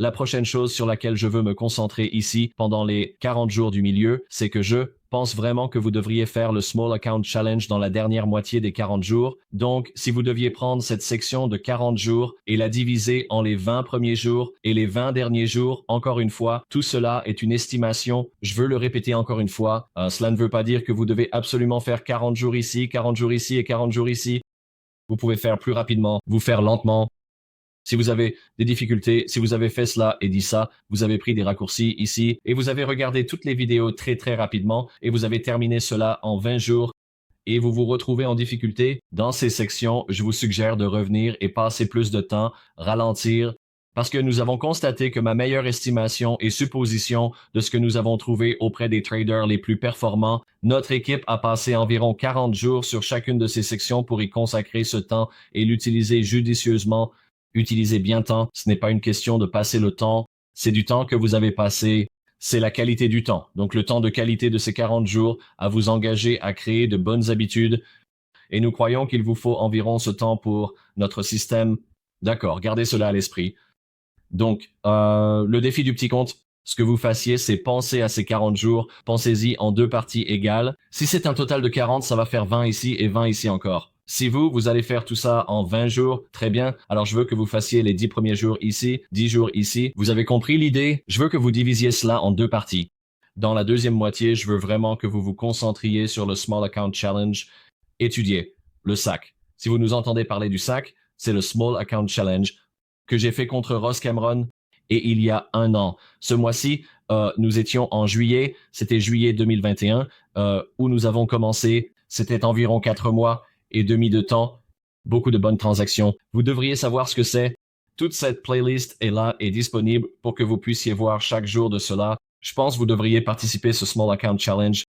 La prochaine chose sur laquelle je veux me concentrer ici pendant les 40 jours du milieu, c'est que je pense vraiment que vous devriez faire le Small Account Challenge dans la dernière moitié des 40 jours. Donc, si vous deviez prendre cette section de 40 jours et la diviser en les 20 premiers jours et les 20 derniers jours, encore une fois, tout cela est une estimation. Je veux le répéter encore une fois. Cela ne veut pas dire que vous devez absolument faire 40 jours ici, 40 jours ici et 40 jours ici. Vous pouvez faire plus rapidement, vous faire lentement. Si vous avez des difficultés, si vous avez fait cela et dit ça, vous avez pris des raccourcis ici et vous avez regardé toutes les vidéos très rapidement et vous avez terminé cela en 20 jours et vous vous retrouvez en difficulté, dans ces sections, je vous suggère de revenir et passer plus de temps, ralentir, parce que nous avons constaté que ma meilleure estimation et supposition de ce que nous avons trouvé auprès des traders les plus performants, notre équipe a passé environ 40 jours sur chacune de ces sections pour y consacrer ce temps et l'utiliser judicieusement. Utilisez bien temps, ce n'est pas une question de passer le temps, c'est du temps que vous avez passé, c'est la qualité du temps. Donc le temps de qualité de ces 40 jours à vous engager à créer de bonnes habitudes. Et nous croyons qu'il vous faut environ ce temps pour notre système. D'accord, gardez cela à l'esprit. Donc, le défi du petit compte, ce que vous fassiez, c'est penser à ces 40 jours, pensez-y en deux parties égales. Si c'est un total de 40, ça va faire 20 ici et 20 ici encore. Si vous allez faire tout ça en 20 jours, très bien. Alors je veux que vous fassiez les 10 premiers jours ici, 10 jours ici. Vous avez compris l'idée? Je veux que vous divisiez cela en deux parties. Dans la deuxième moitié, je veux vraiment que vous vous concentriez sur le Small Account Challenge. Étudiez le SAC. Si vous nous entendez parler du SAC, c'est le Small Account Challenge que j'ai fait contre Ross Cameron et il y a un an. Ce mois-ci, nous étions en juillet, c'était juillet 2021, où nous avons commencé. C'était environ 4 mois et demi de temps. Beaucoup de bonnes transactions. Vous devriez savoir ce que c'est. Toute cette playlist est là et disponible pour que vous puissiez voir chaque jour de cela. Je pense que vous devriez participer à ce Small Account Challenge.